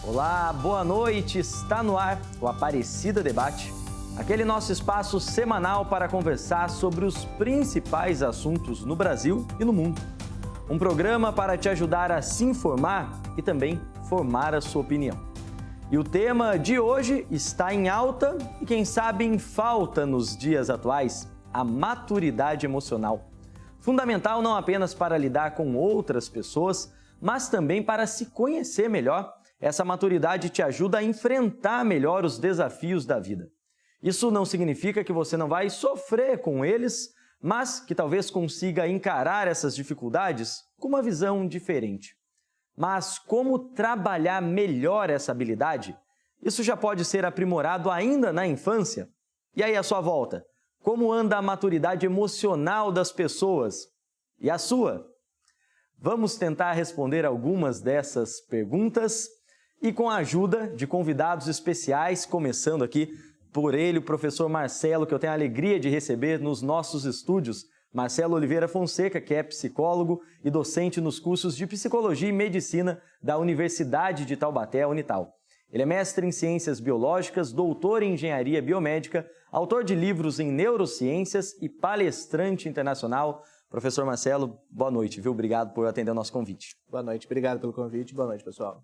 Olá, boa noite. Está no ar o Aparecida Debate, aquele nosso espaço semanal para conversar sobre os principais assuntos no Brasil e no mundo. Um programa para te ajudar a se informar e também formar a sua opinião. E o tema de hoje está em alta e, quem sabe, em falta nos dias atuais: a maturidade emocional. Fundamental não apenas para lidar com outras pessoas, mas também para se conhecer melhor. Essa maturidade te ajuda a enfrentar melhor os desafios da vida. Isso não significa que você não vai sofrer com eles, mas que talvez consiga encarar essas dificuldades com uma visão diferente. Mas como trabalhar melhor essa habilidade? Isso já pode ser aprimorado ainda na infância? E aí, à sua volta, como anda a maturidade emocional das pessoas? E a sua? Vamos tentar responder algumas dessas perguntas e com a ajuda de convidados especiais, começando aqui por ele, o professor Marcelo, que eu tenho a alegria de receber nos nossos estúdios. Marcelo Oliveira Fonseca, que é psicólogo e docente nos cursos de Psicologia e Medicina da Universidade de Taubaté, Unital. Ele é mestre em Ciências Biológicas, doutor em Engenharia Biomédica, autor de livros em Neurociências e palestrante internacional. Professor Marcelo, boa noite, viu? Obrigado por atender o nosso convite. Boa noite, obrigado pelo convite. Boa noite, pessoal.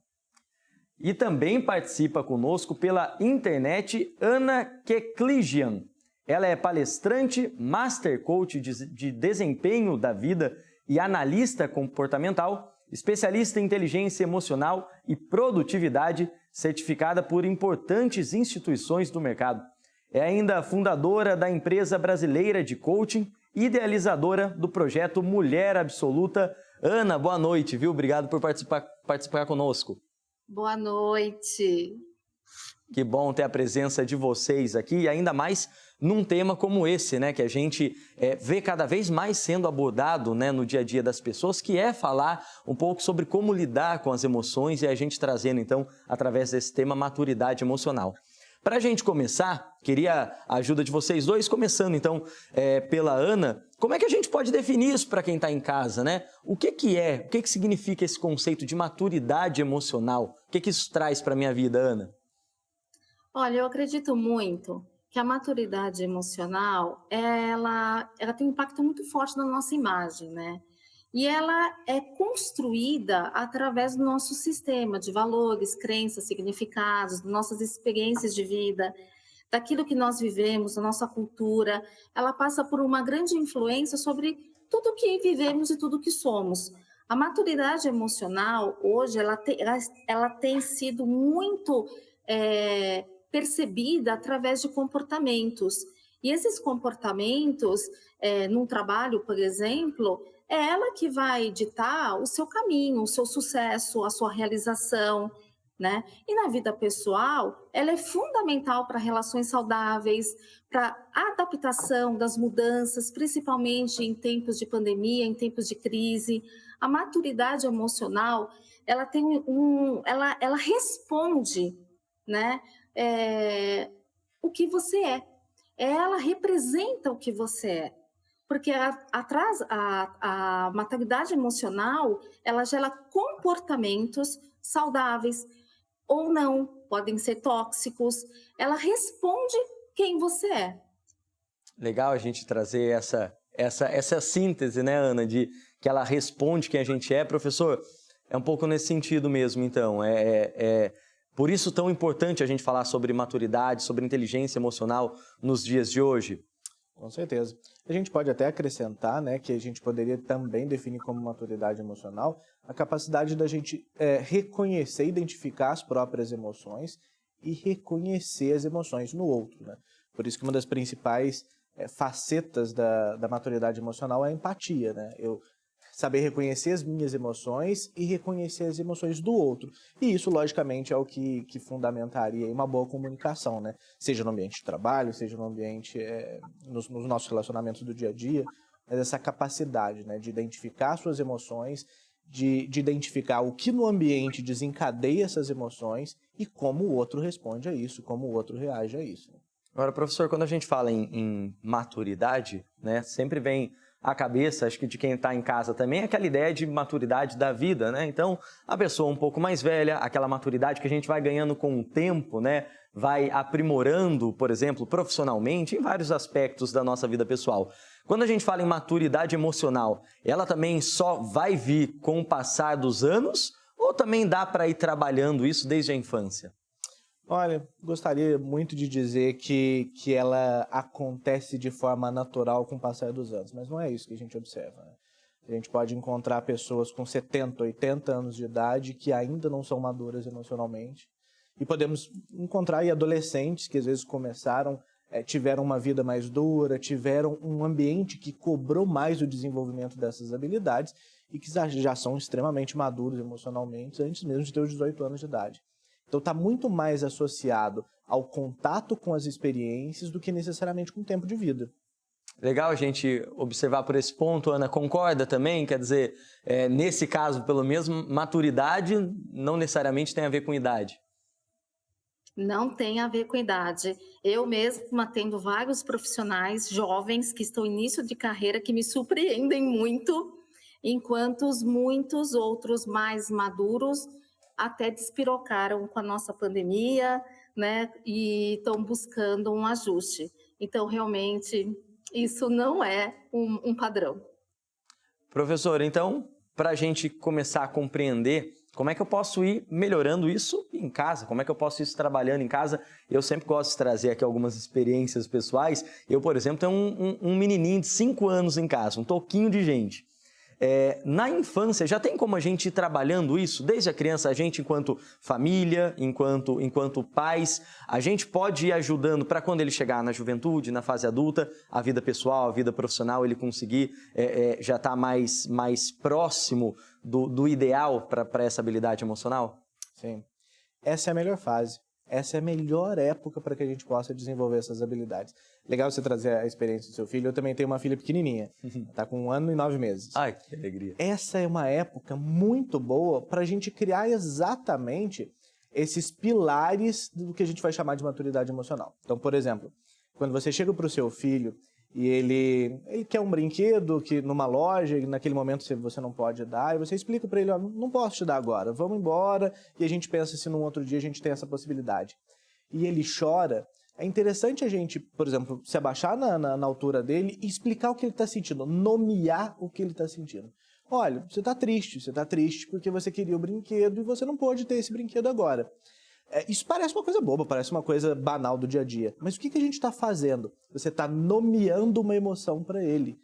E também participa conosco pela internet Ana Kekligian. Ela é palestrante, master coach de desempenho da vida e analista comportamental, especialista em inteligência emocional e produtividade, certificada por importantes instituições do mercado. É ainda fundadora da empresa brasileira de coaching, idealizadora do projeto Mulher Absoluta. Ana, boa noite, viu? Obrigado por participar conosco. Boa noite. Que bom ter a presença de vocês aqui, e ainda mais num tema como esse, né, que a gente vê cada vez mais sendo abordado, né, no dia a dia das pessoas, que é falar um pouco sobre como lidar com as emoções, e a gente trazendo, então, através desse tema, maturidade emocional. Para a gente começar, queria a ajuda de vocês dois, começando então pela Ana. Como é que a gente pode definir isso para quem está em casa, né? O que significa esse conceito de maturidade emocional? O que isso traz para a minha vida, Ana? Olha, eu acredito muito que a maturidade emocional, ela tem um impacto muito forte na nossa imagem, né? E ela é construída através do nosso sistema de valores, crenças, significados, das nossas experiências de vida, daquilo que nós vivemos, da nossa cultura. Ela passa por uma grande influência sobre tudo que vivemos e tudo que somos. A maturidade emocional, hoje, ela tem sido muito percebida através de comportamentos. E esses comportamentos, num trabalho, por exemplo, é ela que vai ditar o seu caminho, o seu sucesso, a sua realização, né? E na vida pessoal, ela é fundamental para relações saudáveis, para adaptação das mudanças, principalmente em tempos de pandemia, em tempos de crise. A maturidade emocional, ela tem ela responde, né? O que você é. Ela representa o que você é. Porque a maturidade emocional, ela gera comportamentos saudáveis ou não, podem ser tóxicos. Ela responde quem você é. Legal a gente trazer essa síntese, né, Ana, de que ela responde quem a gente é. Professor, é um pouco nesse sentido mesmo, então. Por isso tão importante a gente falar sobre maturidade, sobre inteligência emocional nos dias de hoje. Com certeza. A gente pode até acrescentar, né, que a gente poderia também definir como maturidade emocional a capacidade da gente reconhecer, identificar as próprias emoções e reconhecer as emoções no outro, né? Por isso que uma das principais facetas da maturidade emocional é a empatia, né? Eu saber reconhecer as minhas emoções e reconhecer as emoções do outro. E isso, logicamente, é o que fundamentaria uma boa comunicação, né? Seja no ambiente de trabalho, seja no ambiente, nos nossos relacionamentos do dia a dia, mas essa capacidade, né, de identificar suas emoções, de identificar o que no ambiente desencadeia essas emoções e como o outro responde a isso, como o outro reage a isso. Agora, professor, quando a gente fala em maturidade, né, sempre vem à cabeça, acho que de quem está em casa também, é aquela ideia de maturidade da vida, né? Então, a pessoa um pouco mais velha, aquela maturidade que a gente vai ganhando com o tempo, né? Vai aprimorando, por exemplo, profissionalmente, em vários aspectos da nossa vida pessoal. Quando a gente fala em maturidade emocional, ela também só vai vir com o passar dos anos ou também dá para ir trabalhando isso desde a infância? Olha, gostaria muito de dizer que ela acontece de forma natural com o passar dos anos, mas não é isso que a gente observa, né? A gente pode encontrar pessoas com 70, 80 anos de idade que ainda não são maduras emocionalmente, e podemos encontrar aí adolescentes que às vezes tiveram uma vida mais dura, tiveram um ambiente que cobrou mais o desenvolvimento dessas habilidades e que já são extremamente maduros emocionalmente antes mesmo de ter os 18 anos de idade. Então está muito mais associado ao contato com as experiências do que necessariamente com o tempo de vida. Legal a gente observar por esse ponto, Ana, concorda também? Quer dizer, nesse caso, pelo menos, maturidade não necessariamente tem a ver com idade. Não tem a ver com idade. Eu mesma atendo vários profissionais jovens que estão em início de carreira que me surpreendem muito, enquanto muitos outros mais maduros até despirocaram com a nossa pandemia, né? E estão buscando um ajuste. Então, realmente, isso não é um padrão. Professor, então, para a gente começar a compreender como é que eu posso ir melhorando isso em casa, como é que eu posso ir trabalhando em casa, eu sempre gosto de trazer aqui algumas experiências pessoais. Eu, por exemplo, tenho um menininho de 5 anos em casa, um toquinho de gente. Na infância, já tem como a gente ir trabalhando isso? Desde a criança, a gente enquanto família, enquanto pais, a gente pode ir ajudando para quando ele chegar na juventude, na fase adulta, a vida pessoal, a vida profissional, ele conseguir já estar mais próximo do ideal para essa habilidade emocional? Sim. Essa é a melhor fase. Essa é a melhor época para que a gente possa desenvolver essas habilidades. Legal você trazer a experiência do seu filho. Eu também tenho uma filha pequenininha. Está com 1 ano e 9 meses. Ai, que alegria. Essa é uma época muito boa para a gente criar exatamente esses pilares do que a gente vai chamar de maturidade emocional. Então, por exemplo, quando você chega para o seu filho e ele quer um brinquedo que numa loja, e naquele momento você não pode dar, e você explica para ele, ó, não posso te dar agora, vamos embora, e a gente pensa se num outro dia a gente tem essa possibilidade. E ele chora, é interessante a gente, por exemplo, se abaixar na altura dele e explicar o que ele está sentindo, nomear o que ele está sentindo. Olha, você está triste porque você queria o brinquedo e você não pôde ter esse brinquedo agora. Isso parece uma coisa boba, parece uma coisa banal do dia a dia. Mas o que a gente está fazendo? Você está nomeando uma emoção para ele.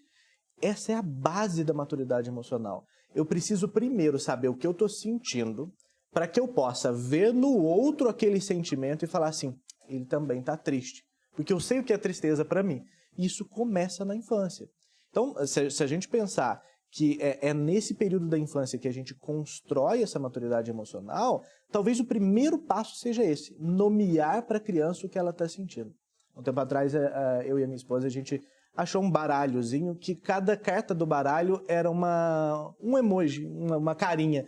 Essa é a base da maturidade emocional. Eu preciso primeiro saber o que eu estou sentindo para que eu possa ver no outro aquele sentimento e falar assim, ele também está triste. Porque eu sei o que é tristeza para mim. Isso começa na infância. Então, se a gente pensar que é nesse período da infância que a gente constrói essa maturidade emocional, talvez o primeiro passo seja esse, nomear para a criança o que ela está sentindo. Um tempo atrás, eu e a minha esposa, a gente achou um baralhozinho que cada carta do baralho era um emoji, uma carinha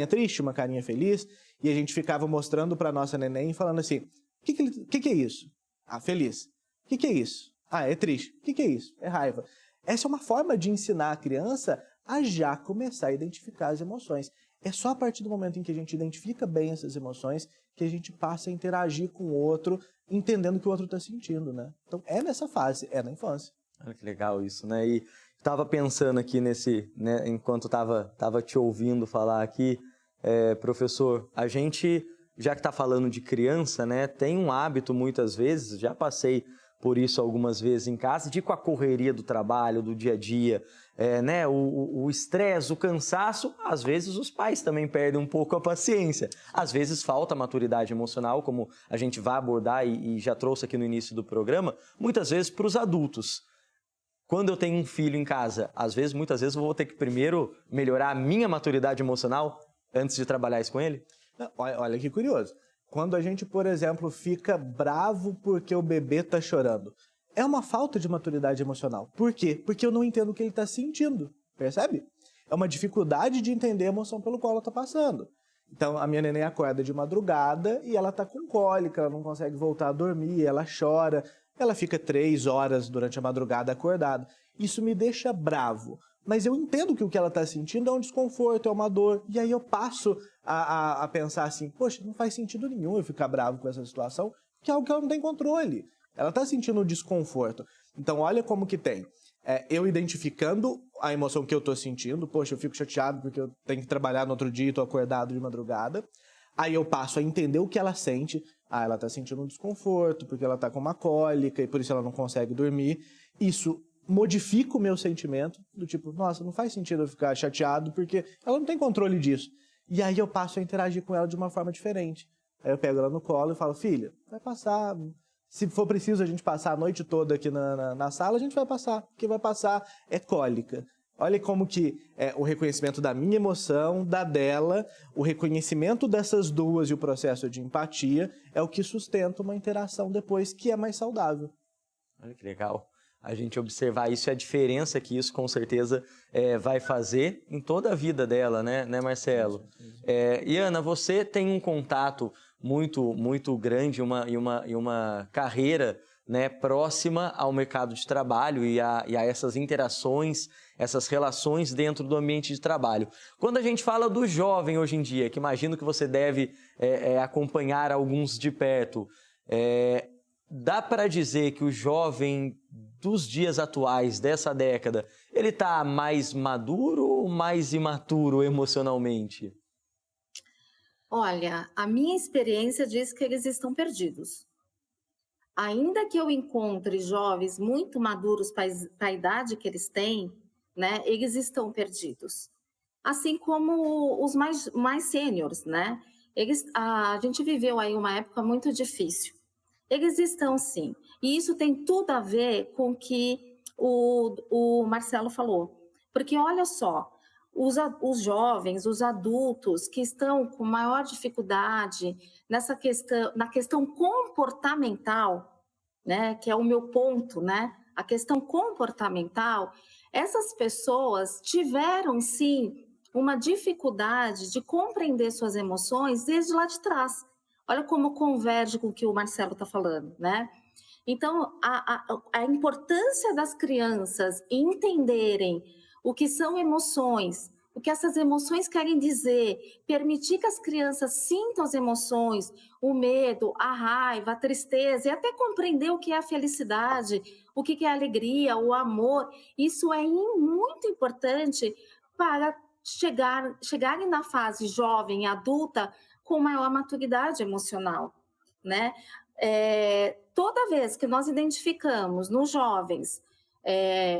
triste, uma carinha feliz, e a gente ficava mostrando para a nossa neném, falando assim, o que é isso? Ah, feliz. O que é isso? Ah, é triste. O que é isso? É raiva. Essa é uma forma de ensinar a criança a já começar a identificar as emoções. É só a partir do momento em que a gente identifica bem essas emoções que a gente passa a interagir com o outro, entendendo o que o outro está sentindo, né? Então, é nessa fase, é na infância. Olha que legal isso, né? E estava pensando aqui né, enquanto estava te ouvindo falar aqui, professor, a gente, já que está falando de criança, né, tem um hábito muitas vezes, já passei por isso algumas vezes em casa, de com a correria do trabalho, do dia a dia, né, o estresse, o cansaço, às vezes os pais também perdem um pouco a paciência. Às vezes falta maturidade emocional, como a gente vai abordar e já trouxe aqui no início do programa, muitas vezes para os adultos. Quando eu tenho um filho em casa, muitas vezes eu vou ter que primeiro melhorar a minha maturidade emocional antes de trabalhar isso com ele? Olha que curioso. Quando a gente, por exemplo, fica bravo porque o bebê está chorando, é uma falta de maturidade emocional. Por quê? Porque eu não entendo o que ele está sentindo, percebe? É uma dificuldade de entender a emoção pelo qual ela está passando. Então, a minha neném acorda de madrugada e ela está com cólica, ela não consegue voltar a dormir, ela chora, ela fica 3 horas durante a madrugada acordada. isso me deixa bravo. Mas eu entendo que o que ela está sentindo é um desconforto, é uma dor. E aí eu passo a pensar assim, poxa, não faz sentido nenhum eu ficar bravo com essa situação, porque é algo que ela não tem controle. Ela está sentindo um desconforto. Então olha como que tem. Eu identificando a emoção que eu estou sentindo, poxa, eu fico chateado porque eu tenho que trabalhar no outro dia e estou acordado de madrugada. Aí eu passo a entender o que ela sente. Ela está sentindo um desconforto porque ela está com uma cólica e por isso ela não consegue dormir. Isso modifica o meu sentimento, do tipo, nossa, não faz sentido eu ficar chateado porque ela não tem controle disso. E aí eu passo a interagir com ela de uma forma diferente. Aí eu pego ela no colo e falo, filha, vai passar. Se for preciso a gente passar a noite toda aqui na sala, a gente vai passar. O que vai passar é cólica. Olha como que o reconhecimento da minha emoção, da dela, o reconhecimento dessas duas e o processo de empatia é o que sustenta uma interação depois que é mais saudável. Olha que legal. A gente observar isso e a diferença que isso com certeza vai fazer em toda a vida dela, né Marcelo? E Ana, você tem um contato muito grande e uma carreira, né, próxima ao mercado de trabalho e a essas interações, essas relações dentro do ambiente de trabalho. Quando a gente fala do jovem hoje em dia, que imagino que você deve acompanhar alguns de perto, dá para dizer que o jovem dos dias atuais, dessa década, ele está mais maduro ou mais imaturo emocionalmente? Olha, a minha experiência diz que eles estão perdidos. Ainda que eu encontre jovens muito maduros para a idade que eles têm, né, eles estão perdidos. Assim como os mais sêniores, né? A gente viveu aí uma época muito difícil. Eles estão sim. E isso tem tudo a ver com o que o Marcelo falou. Porque olha só, os jovens, os adultos que estão com maior dificuldade na questão comportamental, né, que é o meu ponto, né? A questão comportamental, essas pessoas tiveram sim uma dificuldade de compreender suas emoções desde lá de trás. Olha como converge com o que o Marcelo está falando, né? Então, a importância das crianças entenderem o que são emoções, o que essas emoções querem dizer, permitir que as crianças sintam as emoções, o medo, a raiva, a tristeza, e até compreender o que é a felicidade, o que é a alegria, o amor, isso é muito importante para chegarem na fase jovem, adulta, com maior maturidade emocional, né? Toda vez que nós identificamos nos jovens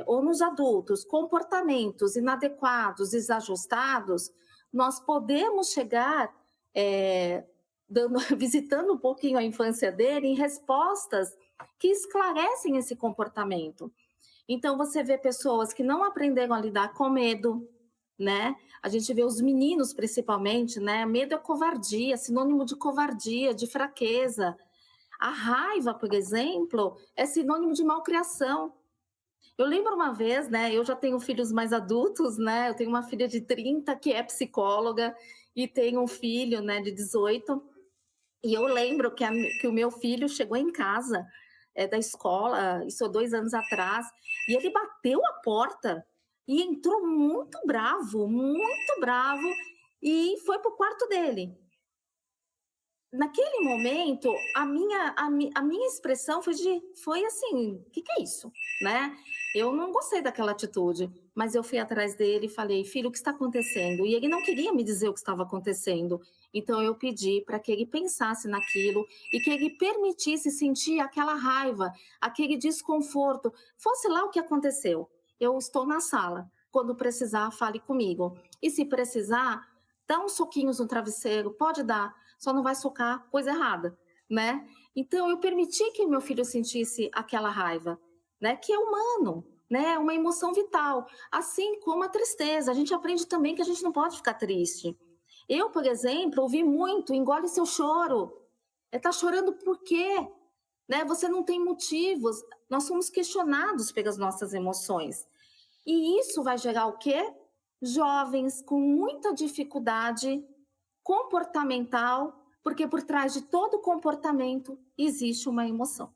ou nos adultos comportamentos inadequados, desajustados, nós podemos chegar visitando um pouquinho a infância dele em respostas que esclarecem esse comportamento. Então, você vê pessoas que não aprenderam a lidar com medo, né? A gente vê os meninos, principalmente, né? Medo é covardia, sinônimo de covardia, de fraqueza. A raiva, por exemplo, é sinônimo de malcriação. Eu lembro uma vez, né? Eu já tenho filhos mais adultos, né? Eu tenho uma filha de 30 que é psicóloga e tenho um filho, né, de 18. E eu lembro que o meu filho chegou em casa da escola, isso há 2 anos atrás, e ele bateu a porta e entrou muito bravo, e foi para o quarto dele. Naquele momento, a minha expressão foi assim, o que é isso, né? Eu não gostei daquela atitude, mas eu fui atrás dele e falei, filho, o que está acontecendo? E ele não queria me dizer o que estava acontecendo. Então, eu pedi para que ele pensasse naquilo e que ele permitisse sentir aquela raiva, aquele desconforto. Fosse lá o que aconteceu. Eu estou na sala. Quando precisar, fale comigo. E se precisar, dá uns soquinhos no travesseiro, pode dar. Só não vai socar coisa errada, né? Então, eu permiti que meu filho sentisse aquela raiva, né? Que é humano, né? É uma emoção vital. Assim como a tristeza. A gente aprende também que a gente não pode ficar triste. Eu, por exemplo, ouvi muito, engole seu choro. Tá chorando por quê? Né? Você não tem motivos. Nós somos questionados pelas nossas emoções. E isso vai gerar o quê? Jovens com muita dificuldade comportamental, porque por trás de todo comportamento existe uma emoção.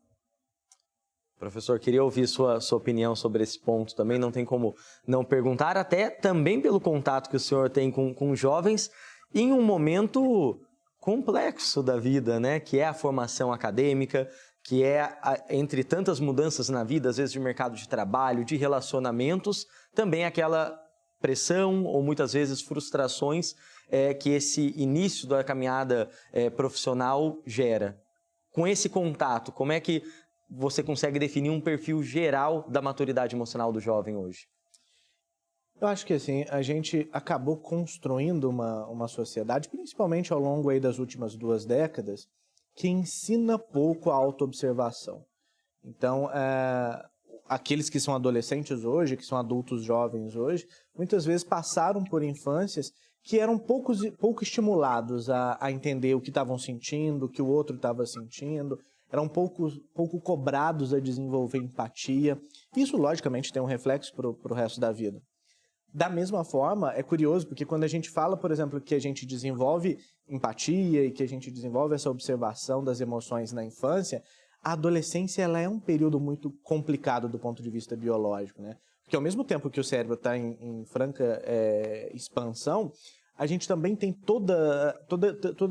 Professor, queria ouvir sua opinião sobre esse ponto também, não tem como não perguntar, até também pelo contato que o senhor tem com jovens em um momento complexo da vida, né? Que é a formação acadêmica, que é, entre tantas mudanças na vida, às vezes de mercado de trabalho, de relacionamentos, também aquela pressão ou muitas vezes frustrações que esse início da caminhada profissional gera. Com esse contato, como é que você consegue definir um perfil geral da maturidade emocional do jovem hoje? Eu acho que assim, a gente acabou construindo uma sociedade, principalmente ao longo aí das últimas 2 décadas, que ensina pouco a autoobservação. Então, aqueles que são adolescentes hoje, que são adultos jovens hoje, muitas vezes passaram por infâncias que eram pouco estimulados a entender o que estavam sentindo, o que o outro estava sentindo, eram pouco cobrados a desenvolver empatia. Isso, logicamente, tem um reflexo para o resto da vida. Da mesma forma, é curioso, porque quando a gente fala, por exemplo, que a gente desenvolve empatia e que a gente desenvolve essa observação das emoções na infância, a adolescência ela é um período muito complicado do ponto de vista biológico, né? Porque ao mesmo tempo que o cérebro está em franca expansão, a gente também tem toda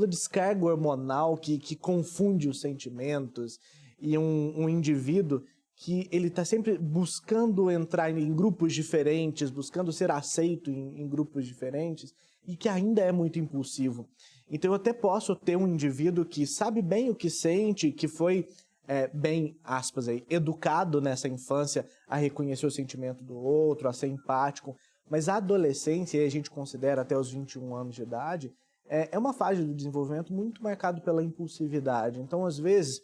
descarga hormonal que confunde os sentimentos, e um indivíduo que ele está sempre buscando entrar em grupos diferentes, buscando ser aceito em grupos diferentes, e que ainda é muito impulsivo. Então eu até posso ter um indivíduo que sabe bem o que sente, que foi bem, aspas aí, educado nessa infância a reconhecer o sentimento do outro, a ser empático, mas a adolescência, e a gente considera até os 21 anos de idade, é uma fase do desenvolvimento muito marcada pela impulsividade. Então, às vezes,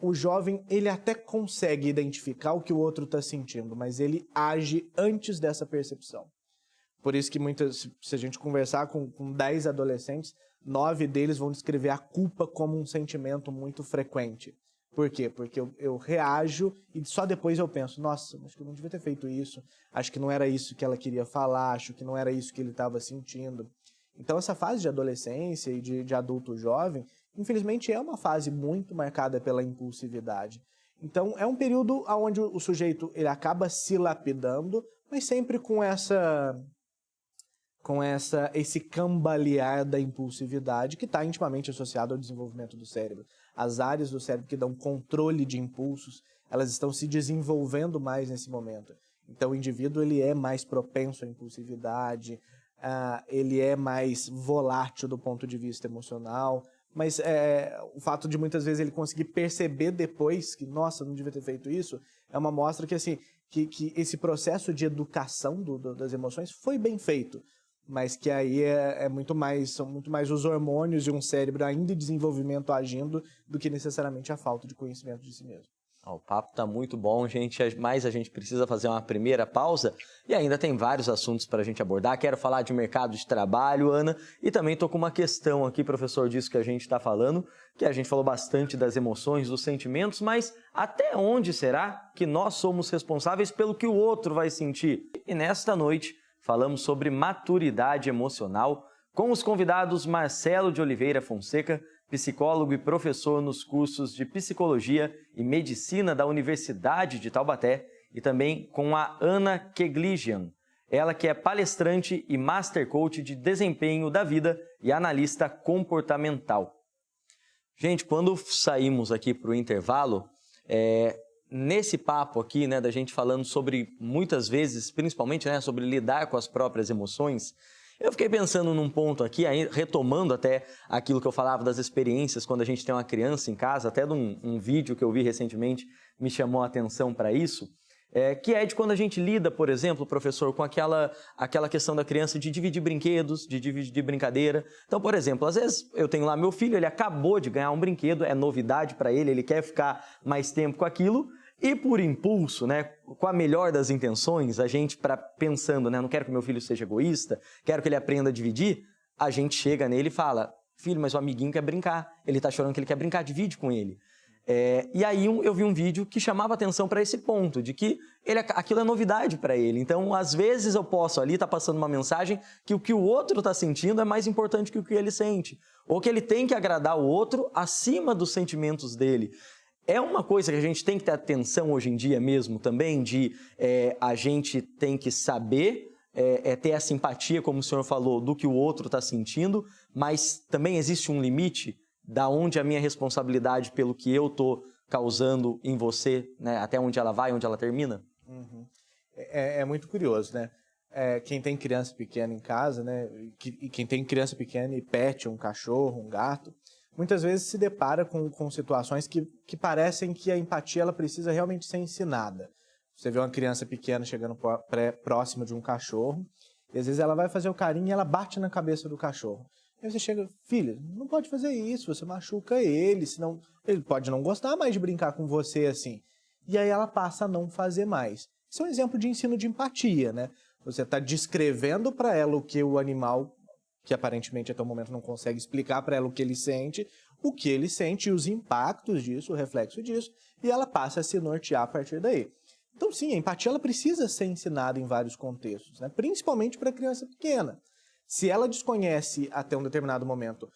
o jovem ele até consegue identificar o que o outro está sentindo, mas ele age antes dessa percepção. Por isso que se a gente conversar com 10 adolescentes, 9 deles vão descrever a culpa como um sentimento muito frequente. Por quê? Porque eu reajo e só depois eu penso, nossa, acho que eu não devia ter feito isso, acho que não era isso que ela queria falar, acho que não era isso que ele estava sentindo. Então essa fase de adolescência e de adulto jovem, infelizmente é uma fase muito marcada pela impulsividade. Então é um período onde o sujeito ele acaba se lapidando, mas sempre com esse cambalear da impulsividade que está intimamente associado ao desenvolvimento do cérebro. As áreas do cérebro que dão controle de impulsos, elas estão se desenvolvendo mais nesse momento. Então o indivíduo ele é mais propenso à impulsividade, ele é mais volátil do ponto de vista emocional, mas o fato de muitas vezes ele conseguir perceber depois que, nossa, não devia ter feito isso, é uma mostra que, assim, que esse processo de educação das emoções foi bem feito, mas que aí são muito mais os hormônios de um cérebro ainda em desenvolvimento agindo do que necessariamente a falta de conhecimento de si mesmo. O papo está muito bom, gente, mas a gente precisa fazer uma primeira pausa e ainda tem vários assuntos para a gente abordar. Quero falar de mercado de trabalho, Ana, e também estou com uma questão aqui, professor, disso que a gente está falando, que a gente falou bastante das emoções, dos sentimentos, mas até onde será que nós somos responsáveis pelo que o outro vai sentir? E nesta noite falamos sobre maturidade emocional com os convidados Marcelo de Oliveira Fonseca, psicólogo e professor nos cursos de Psicologia e Medicina da Universidade de Taubaté, e também com a Ana Kegligian, ela que é palestrante e Master Coach de Desempenho da Vida e analista comportamental. Gente, quando saímos aqui para o intervalo, nesse papo aqui, né, da gente falando sobre, muitas vezes, principalmente, né, sobre lidar com as próprias emoções, eu fiquei pensando num ponto aqui, retomando até aquilo que eu falava das experiências quando a gente tem uma criança em casa, até de um vídeo que eu vi recentemente me chamou a atenção para isso, que é de quando a gente lida, por exemplo, professor, com aquela questão da criança de dividir brinquedos, de dividir brincadeira. Então, por exemplo, às vezes eu tenho lá meu filho, ele acabou de ganhar um brinquedo, é novidade para ele quer ficar mais tempo com aquilo, e por impulso, né, com a melhor das intenções, a gente pensando, né, não quero que meu filho seja egoísta, quero que ele aprenda a dividir, a gente chega nele e fala, filho, mas o amiguinho quer brincar, ele está chorando que ele quer brincar, divide com ele. E aí eu vi um vídeo que chamava atenção para esse ponto, de que aquilo é novidade para ele. Então, às vezes eu posso ali estar passando uma mensagem que o que o outro está sentindo é mais importante que o que ele sente. Ou que ele tem que agradar o outro acima dos sentimentos dele. É uma coisa que a gente tem que ter atenção hoje em dia mesmo também, de a gente tem que saber ter essa empatia, como o senhor falou, do que o outro está sentindo, mas também existe um limite da onde a minha responsabilidade pelo que eu estou causando em você, né, até onde ela vai, onde ela termina? Uhum. É muito curioso, né? Quem tem criança pequena em casa, né? E quem tem criança pequena e pet, um cachorro, um gato, muitas vezes se depara com situações que parecem que a empatia ela precisa realmente ser ensinada. Você vê uma criança pequena chegando próxima de um cachorro, e às vezes ela vai fazer o carinho e ela bate na cabeça do cachorro. Aí você chega, filha, não pode fazer isso, você machuca ele, senão ele pode não gostar mais de brincar com você assim. E aí ela passa a não fazer mais. Isso é um exemplo de ensino de empatia, né? Você está descrevendo para ela o que o animal, que aparentemente até o momento não consegue explicar para ela o que ele sente e os impactos disso, o reflexo disso, e ela passa a se nortear a partir daí. Então sim, a empatia ela precisa ser ensinada em vários contextos, né? Principalmente para a criança pequena. Se ela desconhece até um determinado momento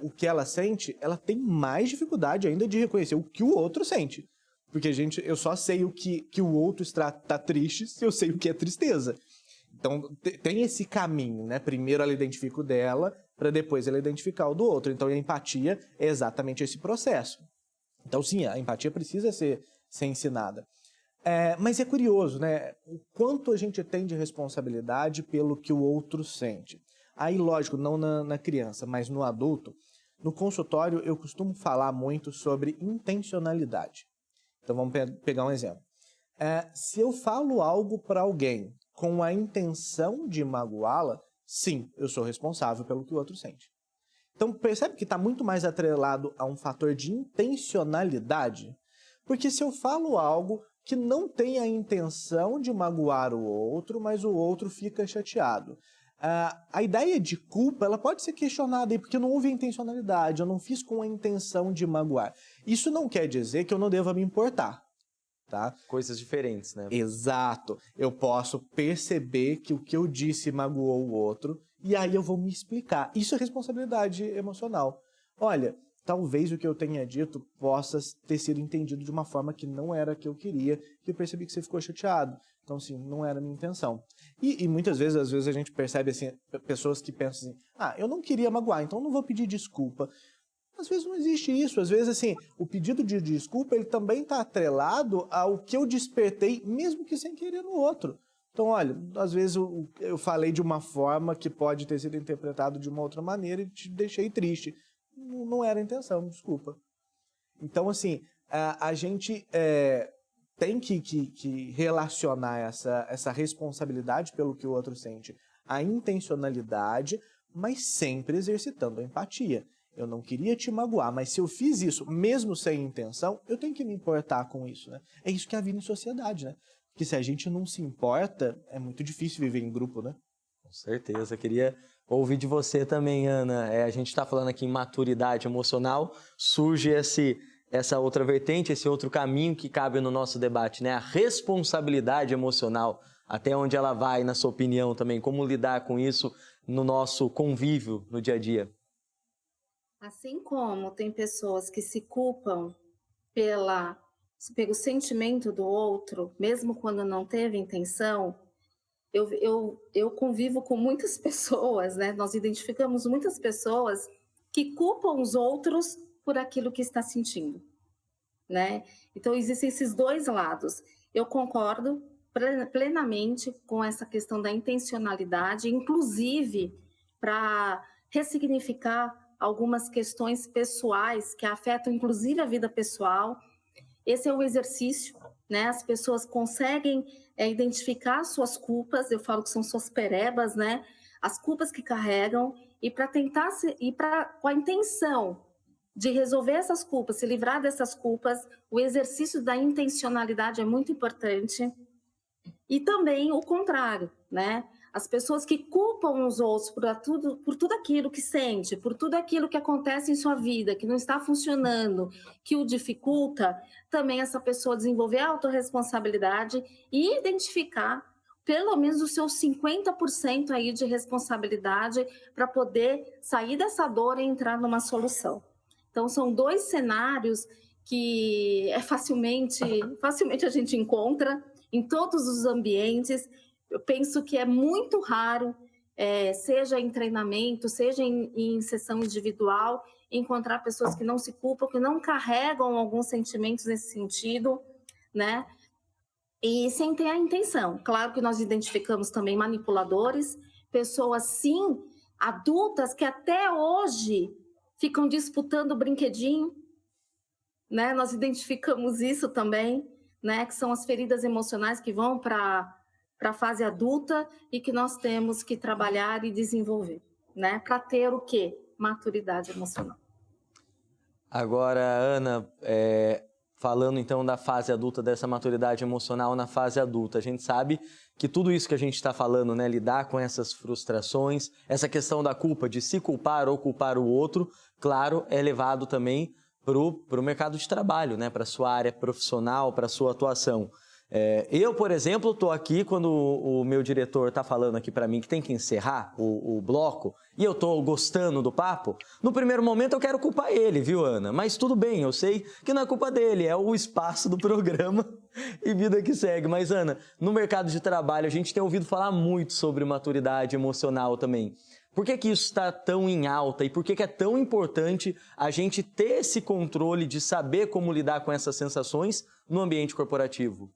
o que ela sente, ela tem mais dificuldade ainda de reconhecer o que o outro sente. Porque, eu só sei o que o outro está triste se eu sei o que é tristeza. Então, tem esse caminho, né? Primeiro ela identifica o dela, para depois ela identificar o do outro. Então, a empatia é exatamente esse processo. Então, sim, a empatia precisa ser ensinada. Mas é curioso, né? O quanto a gente tem de responsabilidade pelo que o outro sente. Aí, lógico, não na criança, mas no adulto. No consultório, eu costumo falar muito sobre intencionalidade. Então, vamos pegar um exemplo. Se eu falo algo para alguém com a intenção de magoá-la, sim, eu sou responsável pelo que o outro sente. Então, percebe que está muito mais atrelado a um fator de intencionalidade? Porque se eu falo algo que não tem a intenção de magoar o outro, mas o outro fica chateado. A ideia de culpa ela pode ser questionada aí, porque não houve intencionalidade, eu não fiz com a intenção de magoar. Isso não quer dizer que eu não deva me importar, tá? Coisas diferentes, né? Exato. Eu posso perceber que o que eu disse magoou o outro, e aí eu vou me explicar. Isso é responsabilidade emocional. Olha, talvez o que eu tenha dito possa ter sido entendido de uma forma que não era a que eu queria, que eu percebi que você ficou chateado. Então, assim, não era a minha intenção. E muitas vezes, às vezes a gente percebe, assim, pessoas que pensam assim, eu não queria magoar, então não vou pedir desculpa. Às vezes não existe isso. Às vezes, assim, o pedido de desculpa, ele também está atrelado ao que eu despertei, mesmo que sem querer no outro. Então, olha, às vezes eu falei de uma forma que pode ter sido interpretado de uma outra maneira e te deixei triste. Não era a intenção, desculpa. Então, assim, a gente tem que relacionar essa responsabilidade pelo que o outro sente, a intencionalidade, mas sempre exercitando a empatia. Eu não queria te magoar, mas se eu fiz isso, mesmo sem intenção, eu tenho que me importar com isso, né? É isso que é a vida em sociedade, né? Porque se a gente não se importa, é muito difícil viver em grupo, né? Com certeza. Queria ouvir de você também, Ana. A gente está falando aqui em maturidade emocional, surge essa outra vertente, esse outro caminho que cabe no nosso debate, né? A responsabilidade emocional, até onde ela vai, na sua opinião também, como lidar com isso no nosso convívio no dia a dia? Assim como tem pessoas que se culpam pelo sentimento do outro, mesmo quando não teve intenção, eu convivo com muitas pessoas, né? Nós identificamos muitas pessoas que culpam os outros por aquilo que está sentindo, né? Então, existem esses dois lados. Eu concordo plenamente com essa questão da intencionalidade, inclusive para ressignificar algumas questões pessoais que afetam, inclusive, a vida pessoal. Esse é um exercício, né? As pessoas conseguem identificar suas culpas, eu falo que são suas perebas, né? As culpas que carregam, e para tentar, com a intenção de resolver essas culpas, se livrar dessas culpas, o exercício da intencionalidade é muito importante. E também o contrário, né? As pessoas que culpam os outros por tudo aquilo que sente, por tudo aquilo que acontece em sua vida, que não está funcionando, que o dificulta, também essa pessoa desenvolver a autorresponsabilidade e identificar pelo menos os seus 50% aí de responsabilidade para poder sair dessa dor e entrar numa solução. Então, são dois cenários que é facilmente a gente encontra em todos os ambientes. Eu penso que é muito raro, seja em treinamento, seja em sessão individual, encontrar pessoas que não se culpam, que não carregam alguns sentimentos nesse sentido, né? E sem ter a intenção. Claro que nós identificamos também manipuladores, pessoas, sim, adultas que até hoje ficam disputando o brinquedinho, né? Nós identificamos isso também, né? Que são as feridas emocionais que vão para a fase adulta e que nós temos que trabalhar e desenvolver, né? Para ter o quê? Maturidade emocional. Agora, Ana, falando então da fase adulta, dessa maturidade emocional na fase adulta, a gente sabe que tudo isso que a gente está falando, né, lidar com essas frustrações, essa questão da culpa, de se culpar ou culpar o outro, claro, é levado também para o mercado de trabalho, né, para a sua área profissional, para a sua atuação. Eu, por exemplo, estou aqui quando o meu diretor está falando aqui para mim que tem que encerrar o bloco e eu estou gostando do papo, no primeiro momento eu quero culpar ele, viu, Ana? Mas tudo bem, eu sei que não é culpa dele, é o espaço do programa e vida que segue. Mas, Ana, no mercado de trabalho a gente tem ouvido falar muito sobre maturidade emocional também. Por que que isso está tão em alta e por que que é tão importante a gente ter esse controle de saber como lidar com essas sensações no ambiente corporativo?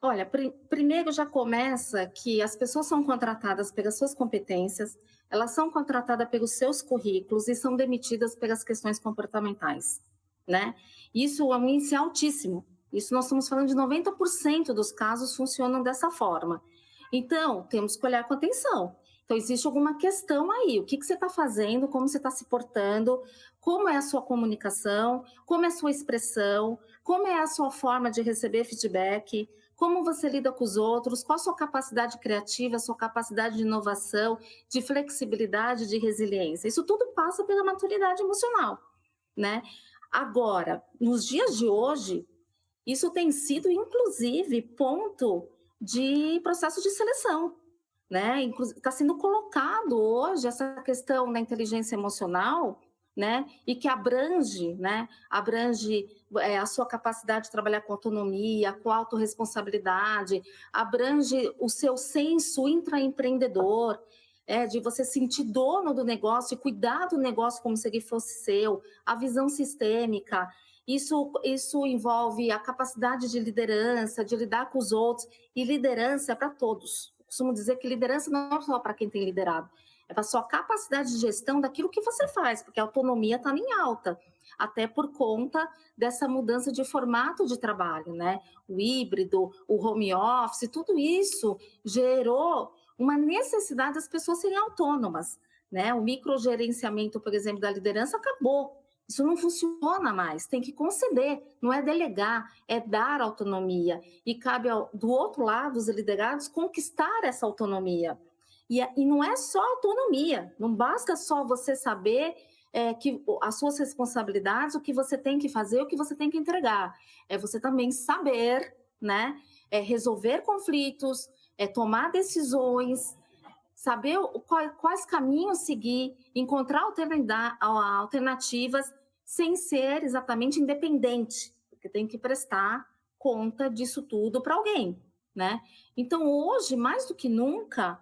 Olha, primeiro já começa que as pessoas são contratadas pelas suas competências, elas são contratadas pelos seus currículos e são demitidas pelas questões comportamentais, né? Isso é um índice altíssimo. Isso nós estamos falando de 90% dos casos funcionam dessa forma. Então, temos que olhar com atenção. Então, existe alguma questão aí. O que você está fazendo, como você está se portando, como é a sua comunicação, como é a sua expressão, como é a sua forma de receber feedback, como você lida com os outros, qual a sua capacidade criativa, a sua capacidade de inovação, de flexibilidade, de resiliência. Isso tudo passa pela maturidade emocional, né? Agora, nos dias de hoje, isso tem sido, inclusive, ponto de processo de seleção, né? Está sendo colocado hoje essa questão da inteligência emocional, né? E que abrange, né? Abrange a sua capacidade de trabalhar com autonomia, com autorresponsabilidade, abrange o seu senso intraempreendedor, de você sentir dono do negócio e cuidar do negócio como se ele fosse seu, a visão sistêmica. Isso envolve a capacidade de liderança, de lidar com os outros, e liderança é para todos. Eu costumo dizer que liderança não é só para quem tem liderado, é para a sua capacidade de gestão daquilo que você faz, porque a autonomia está em alta, até por conta dessa mudança de formato de trabalho, né? O híbrido, o home office, tudo isso gerou uma necessidade das pessoas serem autônomas, né? O microgerenciamento, por exemplo, da liderança acabou. Isso não funciona mais, tem que conceder, não é delegar, é dar autonomia. E cabe, do outro lado, os liderados conquistar essa autonomia. E não é só autonomia, não basta só você saber que as suas responsabilidades, o que você tem que fazer, o que você tem que entregar. É você também saber, né, resolver conflitos, tomar decisões, saber quais caminhos seguir, encontrar alternativas sem ser exatamente independente, porque tem que prestar conta disso tudo para alguém, né? Então, hoje, mais do que nunca,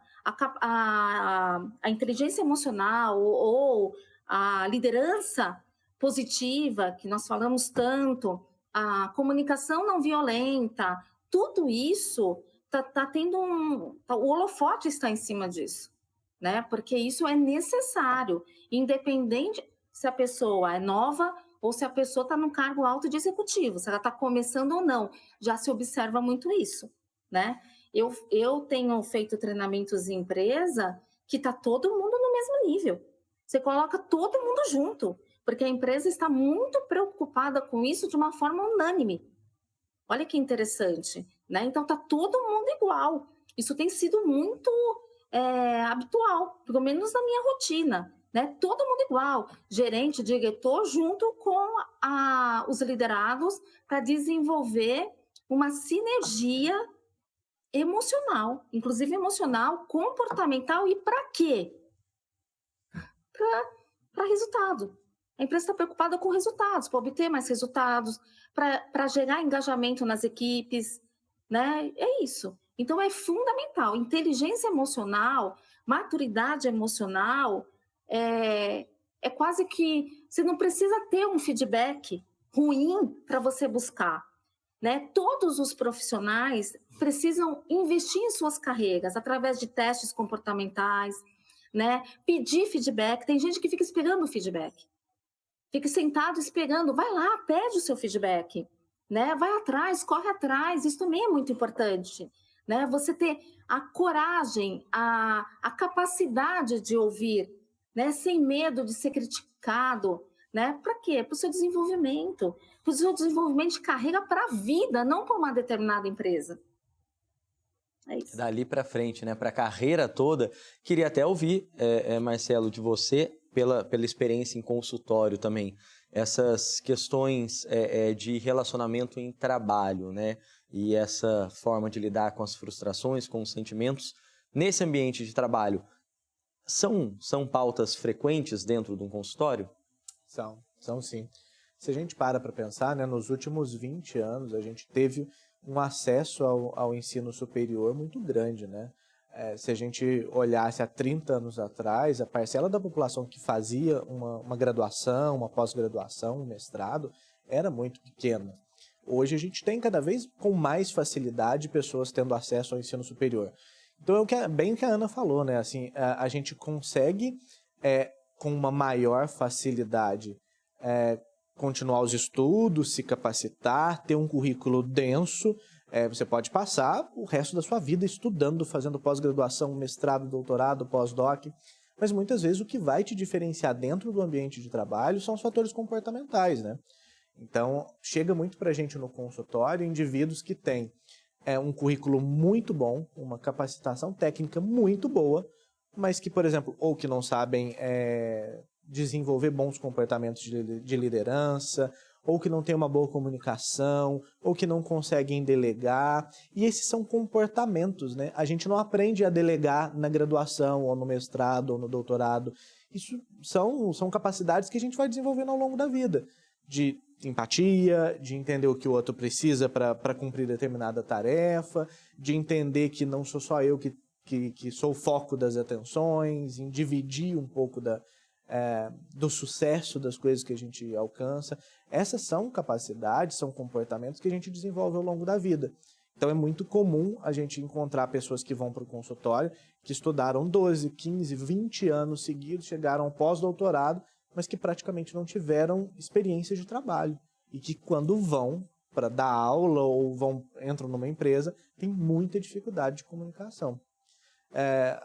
a inteligência emocional ou a liderança positiva, que nós falamos tanto, a comunicação não violenta, tudo isso tá tendo o holofote está em cima disso, né? Porque isso é necessário, independente se a pessoa é nova ou se a pessoa está num cargo alto de executivo, se ela está começando ou não, já se observa muito isso, né? Eu tenho feito treinamentos em empresa que está todo mundo no mesmo nível. Você coloca todo mundo junto, porque a empresa está muito preocupada com isso de uma forma unânime. Olha que interessante, né? Então está todo mundo igual. Isso tem sido muito habitual, pelo menos na minha rotina, né? Todo mundo igual, gerente, diretor, junto com os liderados para desenvolver uma sinergia emocional, inclusive emocional, comportamental, e para quê? Para resultado, A empresa está preocupada com resultados, para obter mais resultados, para gerar engajamento nas equipes, né? É isso. Então, é fundamental. Inteligência emocional, maturidade emocional, é quase que você não precisa ter um feedback ruim para você buscar, né? Todos os profissionais precisam investir em suas carreiras através de testes comportamentais, né? Pedir feedback. Tem gente que fica esperando o feedback. Fica sentado esperando. Vai lá, pede o seu feedback, né? Vai atrás, corre atrás. Isso também é muito importante, né? Você ter a coragem, a capacidade de ouvir, né? Sem medo de ser criticado, né? Para quê? Para o seu desenvolvimento de carreira para a vida, não para uma determinada empresa. É isso. Dali para frente, né? Para a carreira toda. Queria até ouvir, Marcelo, de você, pela experiência em consultório também, essas questões de relacionamento em trabalho, né? E essa forma de lidar com as frustrações, com os sentimentos, nesse ambiente de trabalho, são pautas frequentes dentro de um consultório? São sim. Se a gente para pensar, né, nos últimos 20 anos, a gente teve um acesso ao ensino superior muito grande, né? Se a gente olhasse há 30 anos atrás, a parcela da população que fazia uma graduação, uma pós-graduação, um mestrado, era muito pequena. Hoje a gente tem cada vez com mais facilidade pessoas tendo acesso ao ensino superior. Então, bem o que a Ana falou, né? Assim, a gente consegue, com uma maior facilidade, continuar os estudos, se capacitar, ter um currículo denso. Você pode passar o resto da sua vida estudando, fazendo pós-graduação, mestrado, doutorado, pós-doc, mas muitas vezes o que vai te diferenciar dentro do ambiente de trabalho são os fatores comportamentais, né? Então, chega muito para a gente no consultório indivíduos que têm um currículo muito bom, uma capacitação técnica muito boa, mas que, por exemplo, ou que não sabem desenvolver bons comportamentos de liderança, ou que não tem uma boa comunicação, ou que não conseguem delegar. E esses são comportamentos, né? A gente não aprende a delegar na graduação, ou no mestrado, ou no doutorado. Isso são capacidades que a gente vai desenvolvendo ao longo da vida, de empatia, de entender o que o outro precisa para cumprir determinada tarefa, de entender que não sou só eu que sou o foco das atenções, em dividir um pouco do sucesso das coisas que a gente alcança. Essas são capacidades, são comportamentos que a gente desenvolve ao longo da vida. Então é muito comum a gente encontrar pessoas que vão para o consultório, que estudaram 12, 15, 20 anos seguidos, chegaram ao pós-doutorado, mas que praticamente não tiveram experiência de trabalho. E que quando vão para dar aula ou entram numa empresa, tem muita dificuldade de comunicação.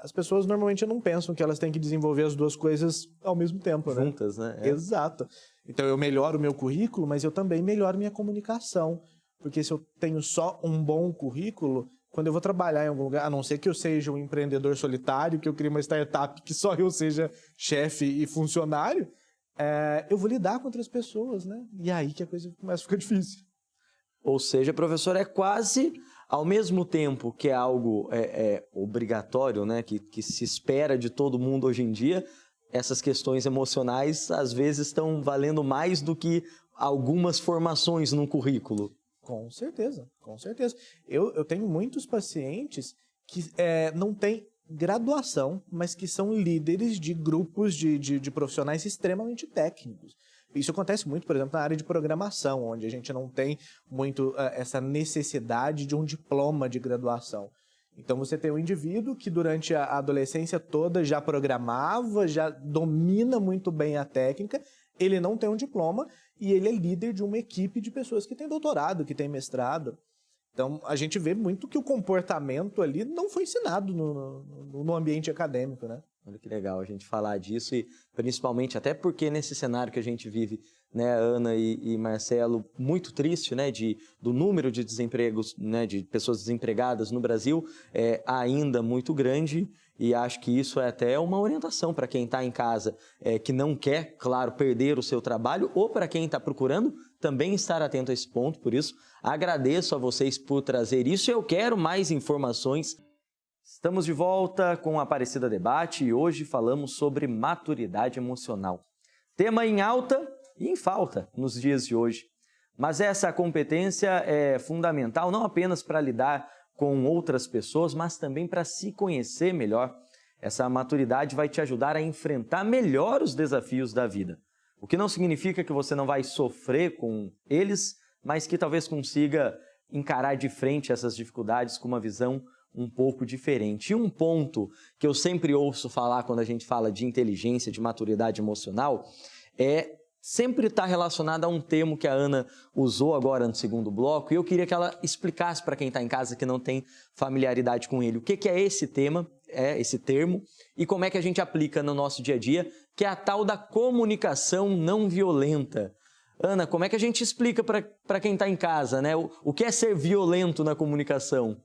As pessoas normalmente não pensam que elas têm que desenvolver as duas coisas ao mesmo tempo, né? Juntas, né? Exato. Então eu melhoro o meu currículo, mas eu também melhoro minha comunicação. Porque se eu tenho só um bom currículo, quando eu vou trabalhar em algum lugar, a não ser que eu seja um empreendedor solitário, que eu crie uma startup que só eu seja chefe e funcionário, eu vou lidar com outras pessoas, né? E aí que a coisa começa a ficar difícil. Ou seja, professor, é quase, ao mesmo tempo que é algo obrigatório, né, que se espera de todo mundo hoje em dia, essas questões emocionais às vezes estão valendo mais do que algumas formações num currículo. Com certeza, com certeza. Eu tenho muitos pacientes que não têm graduação, mas que são líderes de grupos de profissionais extremamente técnicos. Isso acontece muito, por exemplo, na área de programação, onde a gente não tem muito essa necessidade de um diploma de graduação. Então você tem um indivíduo que durante a adolescência toda já programava, já domina muito bem a técnica, ele não tem um diploma e ele é líder de uma equipe de pessoas que têm doutorado, que têm mestrado. Então a gente vê muito que o comportamento ali não foi ensinado no ambiente acadêmico, né? Olha que legal a gente falar disso e principalmente até porque nesse cenário que a gente vive, né, Ana e Marcelo, muito triste, né, do número de desempregos, né, de pessoas desempregadas no Brasil é ainda muito grande e acho que isso é até uma orientação para quem está em casa que não quer, claro, perder o seu trabalho ou para quem está procurando também estar atento a esse ponto. Por isso, agradeço a vocês por trazer isso e eu quero mais informações. Estamos de volta com o Aparecida Debate e hoje falamos sobre maturidade emocional. Tema em alta e em falta nos dias de hoje. Mas essa competência é fundamental não apenas para lidar com outras pessoas, mas também para se conhecer melhor. Essa maturidade vai te ajudar a enfrentar melhor os desafios da vida. O que não significa que você não vai sofrer com eles, mas que talvez consiga encarar de frente essas dificuldades com uma visão um pouco diferente. E um ponto que eu sempre ouço falar quando a gente fala de inteligência, de maturidade emocional, é sempre estar relacionado a um termo que a Ana usou agora no segundo bloco, e eu queria que ela explicasse para quem está em casa que não tem familiaridade com ele, o que é esse termo, e como é que a gente aplica no nosso dia a dia, que é a tal da comunicação não violenta. Ana, como é que a gente explica para quem está em casa, né? O que é ser violento na comunicação?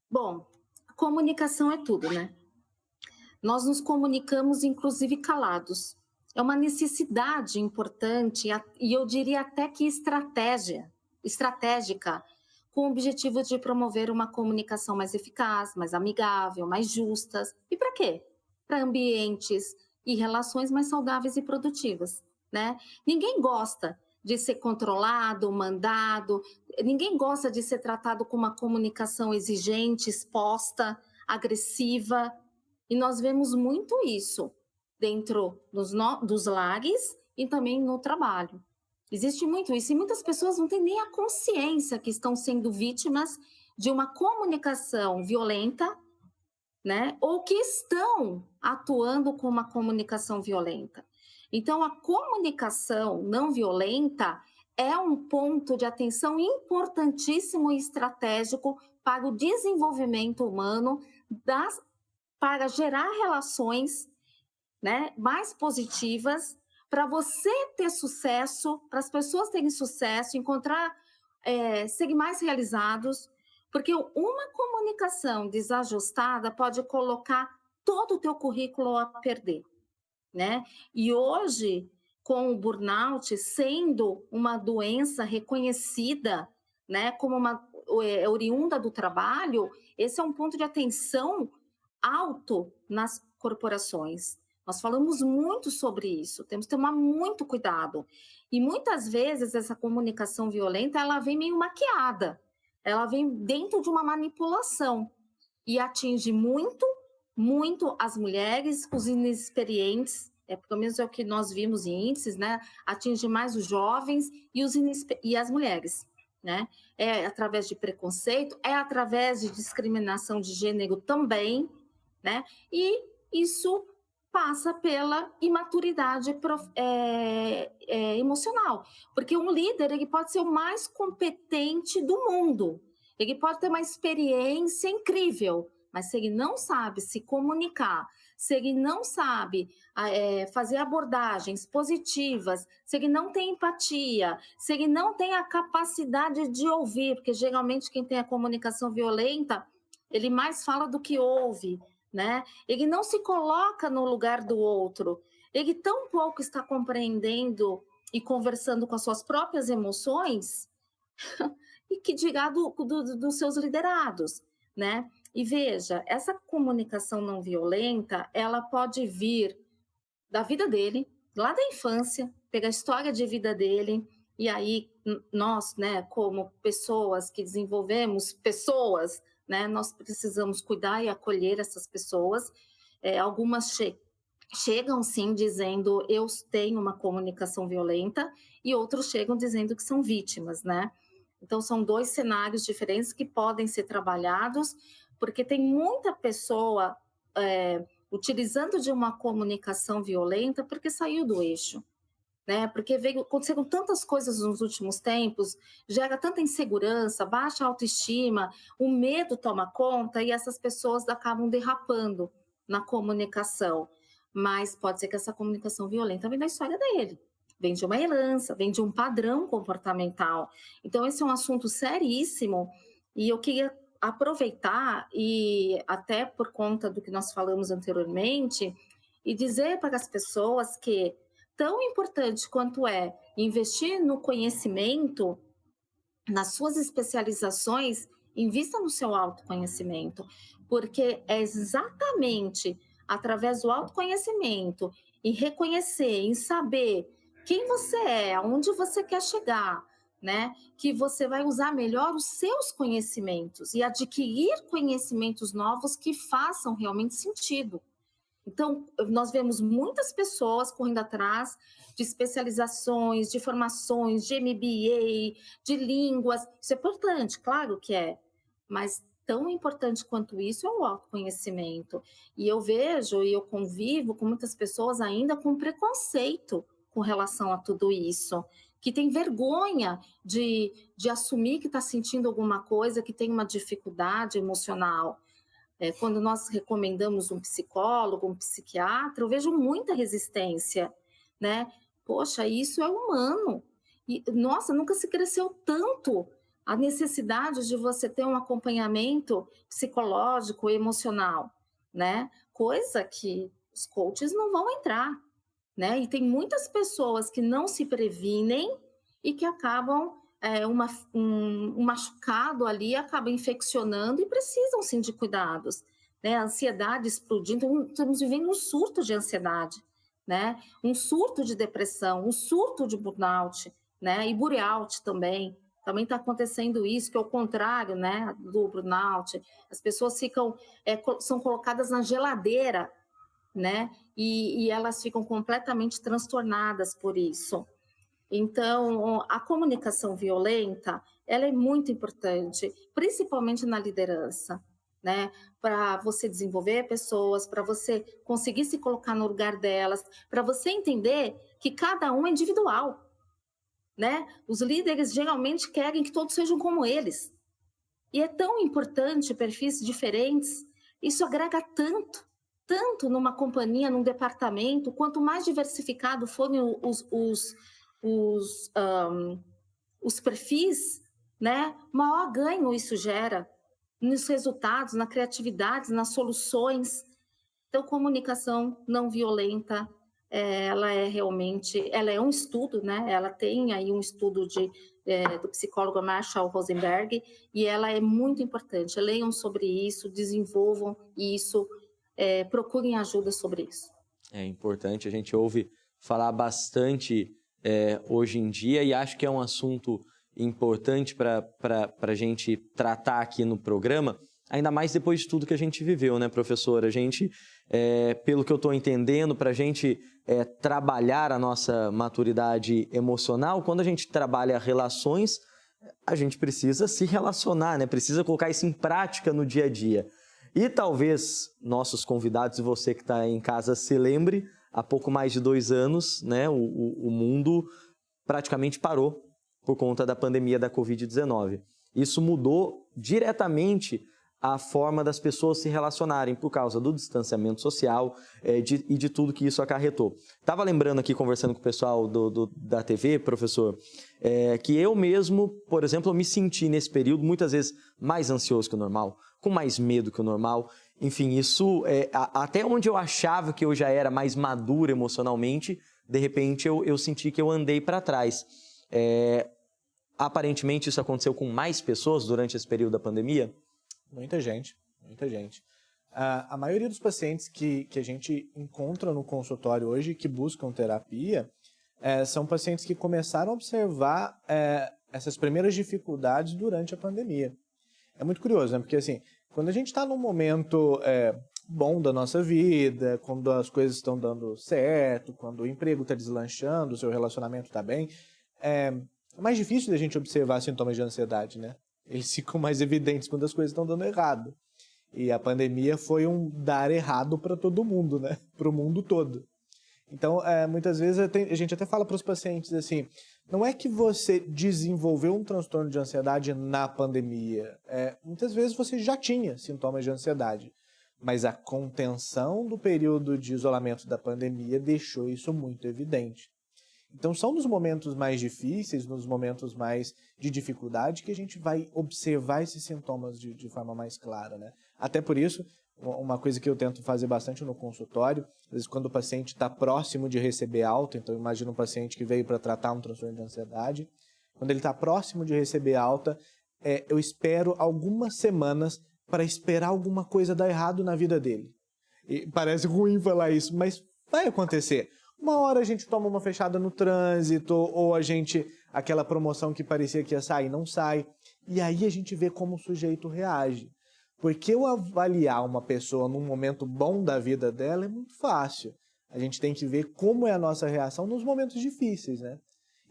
Bom, a comunicação é tudo, né? Nós nos comunicamos, inclusive, calados. É uma necessidade importante e eu diria até que estratégica, com o objetivo de promover uma comunicação mais eficaz, mais amigável, mais justas. E para quê? Para ambientes e relações mais saudáveis e produtivas, né? Ninguém gosta de ser controlado, mandado, ninguém gosta de ser tratado com uma comunicação exigente, exposta, agressiva, e nós vemos muito isso dentro dos lares e também no trabalho. Existe muito isso e muitas pessoas não têm nem a consciência que estão sendo vítimas de uma comunicação violenta, né? Ou que estão atuando com uma comunicação violenta. Então, a comunicação não violenta é um ponto de atenção importantíssimo e estratégico para o desenvolvimento humano, para gerar relações, né, mais positivas, para você ter sucesso, para as pessoas terem sucesso, serem mais realizados, porque uma comunicação desajustada pode colocar todo o teu currículo a perder, né? E hoje, com o burnout sendo uma doença reconhecida, né, como uma oriunda do trabalho, esse é um ponto de atenção alto nas corporações. Nós falamos muito sobre isso, temos que tomar muito cuidado. E muitas vezes essa comunicação violenta, ela vem meio maquiada, ela vem dentro de uma manipulação e atinge muito as mulheres, os inexperientes, pelo menos é o que nós vimos em índices, né? Atinge mais os jovens e as mulheres, né? É através de preconceito, é através de discriminação de gênero também, né? E isso passa pela imaturidade emocional, porque um líder ele pode ser o mais competente do mundo, ele pode ter uma experiência incrível, mas se ele não sabe se comunicar, se ele não sabe fazer abordagens positivas, se ele não tem empatia, se ele não tem a capacidade de ouvir, porque geralmente quem tem a comunicação violenta, ele mais fala do que ouve, né? Ele não se coloca no lugar do outro, ele tão pouco está compreendendo e conversando com as suas próprias emoções, e que dirá dos seus liderados, né? E veja, essa comunicação não violenta, ela pode vir da vida dele, lá da infância, pegar a história de vida dele, e aí nós, né, como pessoas que desenvolvemos pessoas, né, nós precisamos cuidar e acolher essas pessoas. Algumas chegam sim dizendo eu tenho uma comunicação violenta e outros chegam dizendo que são vítimas, né? Então são dois cenários diferentes que podem ser trabalhados, porque tem muita pessoa utilizando de uma comunicação violenta porque saiu do eixo, né? Porque aconteceram tantas coisas nos últimos tempos, gera tanta insegurança, baixa autoestima, o medo toma conta e essas pessoas acabam derrapando na comunicação. Mas pode ser que essa comunicação violenta vem da história dele, vem de uma herança, vem de um padrão comportamental. Então esse é um assunto seríssimo e eu queria aproveitar, e até por conta do que nós falamos anteriormente, e dizer para as pessoas que tão importante quanto é investir no conhecimento, nas suas especializações, invista no seu autoconhecimento, porque é exatamente através do autoconhecimento em reconhecer, em saber quem você é, aonde você quer chegar, né? Que você vai usar melhor os seus conhecimentos e adquirir conhecimentos novos que façam realmente sentido. Então, nós vemos muitas pessoas correndo atrás de especializações, de formações, de MBA, de línguas. Isso é importante, claro que é, mas tão importante quanto isso é o autoconhecimento. E eu vejo e eu convivo com muitas pessoas ainda com preconceito com relação a tudo isso, que tem vergonha de assumir que está sentindo alguma coisa, que tem uma dificuldade emocional. Quando nós recomendamos um psicólogo, um psiquiatra, eu vejo muita resistência, né? Poxa, isso é humano. E, nossa, nunca se cresceu tanto a necessidade de você ter um acompanhamento psicológico, emocional, né? Coisa que os coaches não vão entrar, né? E tem muitas pessoas que não se previnem e que acabam um machucado ali acaba infeccionando e precisam sim de cuidados, né? A ansiedade explodindo, então, estamos vivendo um surto de ansiedade, né? Um surto de depressão, um surto de burnout, né? E burnout também está acontecendo isso, que é o contrário, né, do burnout. As pessoas são colocadas na geladeira, né? E elas ficam completamente transtornadas por isso. Então, a comunicação violenta, ela é muito importante, principalmente na liderança, né? Para você desenvolver pessoas, para você conseguir se colocar no lugar delas, para você entender que cada um é individual, né? Os líderes geralmente querem que todos sejam como eles. E é tão importante perfis diferentes, isso agrega tanto numa companhia, num departamento, quanto mais diversificado forem os perfis, né, maior ganho isso gera nos resultados, na criatividade, nas soluções. Então, comunicação não violenta, ela é um estudo, né? Ela tem aí um estudo do psicólogo Marshall Rosenberg, e ela é muito importante. Leiam sobre isso, desenvolvam isso, procurem ajuda sobre isso. É importante, a gente ouve falar bastante hoje em dia, e acho que é um assunto importante para a gente tratar aqui no programa, ainda mais depois de tudo que a gente viveu, né, professora? A gente, pelo que eu estou entendendo, para a gente trabalhar a nossa maturidade emocional, quando a gente trabalha relações, a gente precisa se relacionar, né? Precisa colocar isso em prática no dia a dia. E talvez nossos convidados e você que está em casa se lembre, há pouco mais de 2 anos, né, o mundo praticamente parou por conta da pandemia da Covid-19. Isso mudou diretamente a forma das pessoas se relacionarem por causa do distanciamento social e de tudo que isso acarretou. Estava lembrando aqui, conversando com o pessoal da TV, professor, que eu mesmo, por exemplo, me senti nesse período muitas vezes mais ansioso que o normal, com mais medo que o normal. Enfim, isso, até onde eu achava que eu já era mais maduro emocionalmente, de repente eu senti que eu andei para trás. Aparentemente isso aconteceu com mais pessoas durante esse período da pandemia? Muita gente. A maioria dos pacientes que a gente encontra no consultório hoje, que buscam terapia, são pacientes que começaram a observar essas primeiras dificuldades durante a pandemia. É muito curioso, né? Porque assim, quando a gente está num momento bom da nossa vida, quando as coisas estão dando certo, quando o emprego está deslanchando, o seu relacionamento está bem, é mais difícil da gente observar sintomas de ansiedade, né? Eles ficam mais evidentes quando as coisas estão dando errado. E a pandemia foi um dar errado para todo mundo, né? Para o mundo todo. Então, muitas vezes a gente até fala para os pacientes assim, não é que você desenvolveu um transtorno de ansiedade na pandemia. Muitas vezes você já tinha sintomas de ansiedade, mas a contenção do período de isolamento da pandemia deixou isso muito evidente. Então, são nos momentos mais difíceis, nos momentos mais de dificuldade, que a gente vai observar esses sintomas de forma mais clara, né? Até por isso, uma coisa que eu tento fazer bastante no consultório, às vezes quando o paciente está próximo de receber alta, então imagina um paciente que veio para tratar um transtorno de ansiedade, quando ele está próximo de receber alta, eu espero algumas semanas para esperar alguma coisa dar errado na vida dele. E parece ruim falar isso, mas Vai acontecer. Uma hora a gente toma uma fechada no trânsito, ou aquela promoção que parecia que ia sair, não sai. E aí a gente vê como o sujeito reage. Porque eu avaliar uma pessoa num momento bom da vida dela é muito fácil. A gente tem que ver como é a nossa reação nos momentos difíceis, né?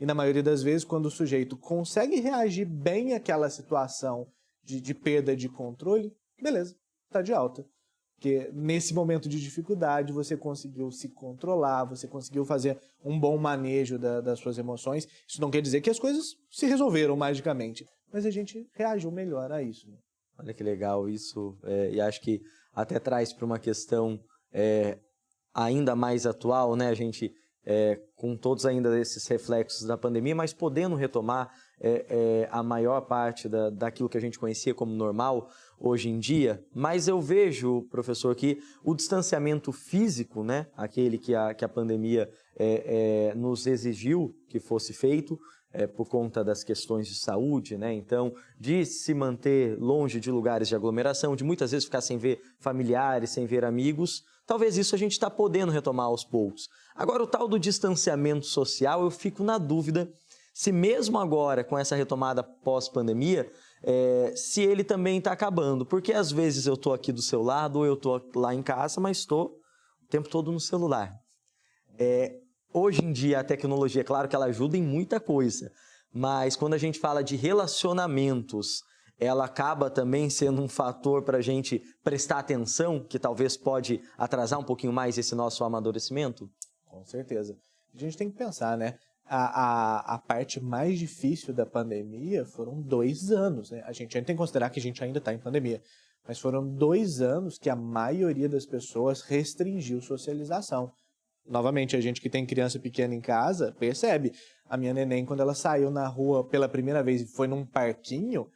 E na maioria das vezes, quando o sujeito consegue reagir bem àquela situação de perda de controle, beleza, tá de alta. Porque nesse momento de dificuldade, você conseguiu se controlar, você conseguiu fazer um bom manejo das suas emoções. Isso não quer dizer que as coisas se resolveram magicamente, mas a gente reagiu melhor a isso, né? Olha que legal isso, e acho que até traz para uma questão ainda mais atual, né? A gente, com todos ainda esses reflexos da pandemia, mas podendo retomar a maior parte daquilo que a gente conhecia como normal hoje em dia. Mas eu vejo, professor, que o distanciamento físico, né? Aquele que a pandemia nos exigiu que fosse feito, por conta das questões de saúde, né? Então, de se manter longe de lugares de aglomeração, de muitas vezes ficar sem ver familiares, sem ver amigos, talvez isso a gente está podendo retomar aos poucos. Agora, o tal do distanciamento social, eu fico na dúvida se mesmo agora, com essa retomada pós-pandemia, se ele também está acabando. Porque às vezes eu estou aqui do seu lado, ou eu estou lá em casa, mas estou o tempo todo no celular. Hoje em dia, a tecnologia, é claro que ela ajuda em muita coisa, mas quando a gente fala de relacionamentos, ela acaba também sendo um fator para a gente prestar atenção, que talvez pode atrasar um pouquinho mais esse nosso amadurecimento? Com certeza. A gente tem que pensar, né? A parte mais difícil da pandemia foram 2 anos, né? A gente tem que considerar que a gente ainda está em pandemia, mas foram 2 anos que a maioria das pessoas restringiu socialização. Novamente, a gente que tem criança pequena em casa, percebe. A minha neném, quando ela saiu na rua pela primeira vez e foi num parquinho,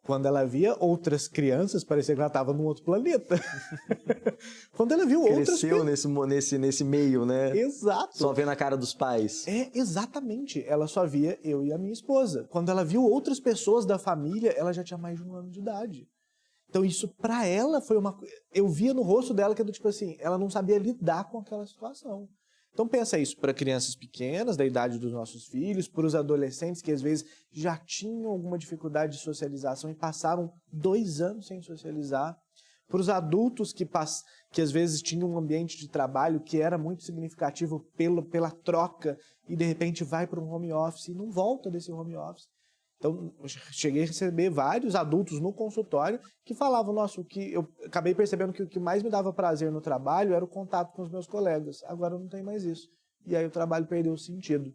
quando ela via outras crianças, parecia que ela estava num outro planeta. Quando ela viu outras... Cresceu nesse meio, né? Exato. Só vendo a cara dos pais. Exatamente. Ela só via eu e a minha esposa. Quando ela viu outras pessoas da família, ela já tinha mais de 1 ano de idade. Então isso pra ela foi uma coisa... Eu via no rosto dela que era tipo assim, ela não sabia lidar com aquela situação. Então pensa isso para crianças pequenas, da idade dos nossos filhos, para os adolescentes que às vezes já tinham alguma dificuldade de socialização e passaram 2 anos sem socializar. Para os adultos que às vezes tinham um ambiente de trabalho que era muito significativo pela troca e de repente vai para um home office e não volta desse home office. Então, eu cheguei a receber vários adultos no consultório que falavam, nossa, o que eu acabei percebendo que o que mais me dava prazer no trabalho era o contato com os meus colegas. Agora não tem mais isso. E aí o trabalho perdeu o sentido.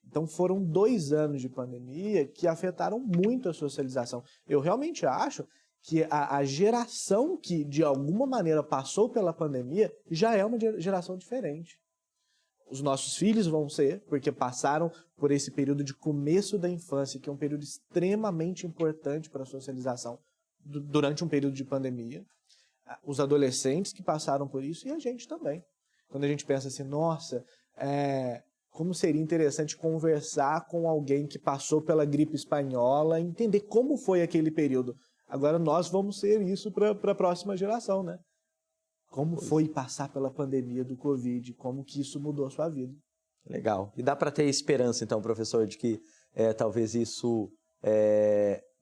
Então, foram 2 anos de pandemia que afetaram muito a socialização. Eu realmente acho que a geração que, de alguma maneira, passou pela pandemia já é uma geração diferente. Os nossos filhos vão ser, porque passaram por esse período de começo da infância, que é um período extremamente importante para a socialização durante um período de pandemia. Os adolescentes que passaram por isso e a gente também. Quando a gente pensa assim, nossa, como seria interessante conversar com alguém que passou pela gripe espanhola, entender como foi aquele período. Agora nós vamos ser isso para a próxima geração, né? Como foi passar pela pandemia do Covid, como que isso mudou a sua vida. Legal. E dá para ter esperança, então, professor, de que talvez isso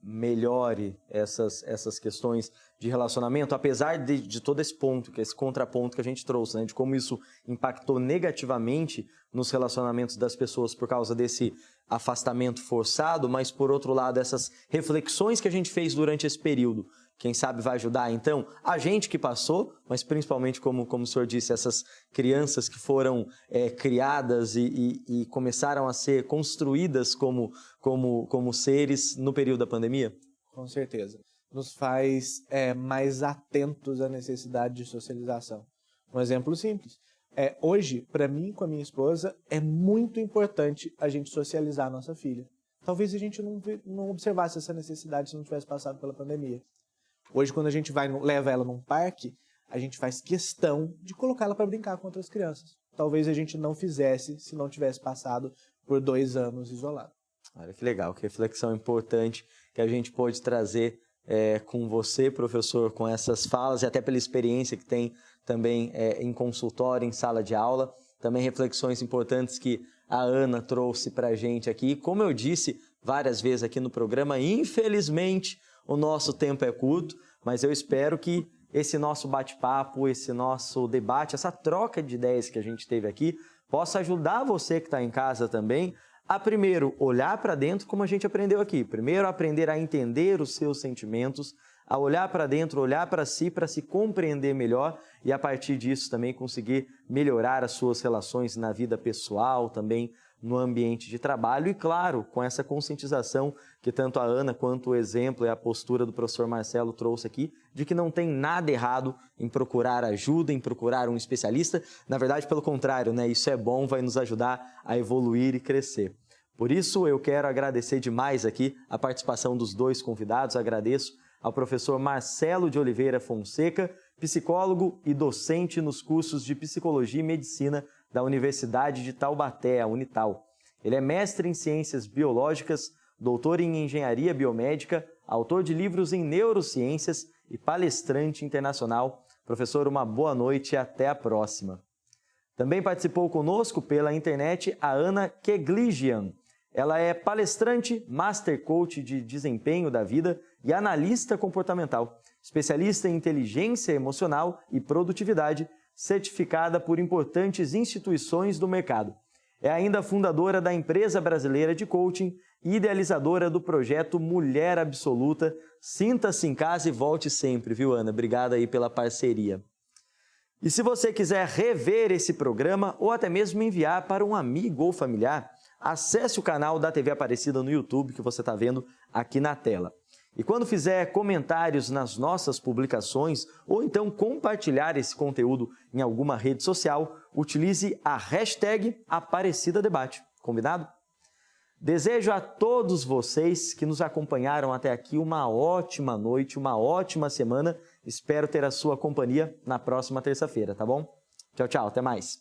melhore essas questões de relacionamento, apesar de todo esse ponto, que esse contraponto que a gente trouxe, né, de como isso impactou negativamente nos relacionamentos das pessoas por causa desse afastamento forçado, mas, por outro lado, essas reflexões que a gente fez durante esse período, quem sabe vai ajudar, então, a gente que passou, mas principalmente, como o senhor disse, essas crianças que foram criadas e começaram a ser construídas como seres no período da pandemia? Com certeza. Nos faz mais atentos à necessidade de socialização. Um exemplo simples. Hoje, para mim, com a minha esposa, é muito importante a gente socializar a nossa filha. Talvez a gente não observasse essa necessidade se não tivesse passado pela pandemia. Hoje, quando a gente leva ela num parque, a gente faz questão de colocar ela para brincar com outras crianças. Talvez a gente não fizesse se não tivesse passado por 2 anos isolado. Olha que legal, que reflexão importante que a gente pôde trazer com você, professor, com essas falas e até pela experiência que tem também em consultório, em sala de aula. Também reflexões importantes que a Ana trouxe para a gente aqui. Como eu disse várias vezes aqui no programa, infelizmente o nosso tempo é curto, mas eu espero que esse nosso bate-papo, esse nosso debate, essa troca de ideias que a gente teve aqui, possa ajudar você que está em casa também a primeiro olhar para dentro, como a gente aprendeu aqui. Primeiro aprender a entender os seus sentimentos, a olhar para dentro, olhar para se compreender melhor e a partir disso também conseguir melhorar as suas relações na vida pessoal, também no ambiente de trabalho e, claro, com essa conscientização que tanto a Ana quanto o exemplo e a postura do professor Marcelo trouxe aqui, de que não tem nada errado em procurar ajuda, em procurar um especialista. Na verdade, pelo contrário, né? Isso é bom, vai nos ajudar a evoluir e crescer. Por isso, eu quero agradecer demais aqui a participação dos dois convidados. Agradeço ao professor Marcelo de Oliveira Fonseca, psicólogo e docente nos cursos de Psicologia e Medicina da Universidade de Taubaté, a Unital. Ele é mestre em Ciências Biológicas, doutor em Engenharia Biomédica, autor de livros em Neurociências e palestrante internacional. Professor, uma boa noite e até a próxima. Também participou conosco pela internet a Ana Kegligian. Ela é palestrante, master coach de desempenho da vida e analista comportamental, especialista em inteligência emocional e produtividade, certificada por importantes instituições do mercado. É ainda fundadora da Empresa Brasileira de Coaching e idealizadora do projeto Mulher Absoluta. Sinta-se em casa e volte sempre, viu, Ana? Obrigado aí pela parceria. E se você quiser rever esse programa ou até mesmo enviar para um amigo ou familiar, acesse o canal da TV Aparecida no YouTube que você está vendo aqui na tela. E quando fizer comentários nas nossas publicações ou então compartilhar esse conteúdo em alguma rede social, utilize a hashtag #AparecidaDebate. Combinado? Desejo a todos vocês que nos acompanharam até aqui uma ótima noite, uma ótima semana. Espero ter a sua companhia na próxima terça-feira, tá bom? Tchau, tchau, até mais.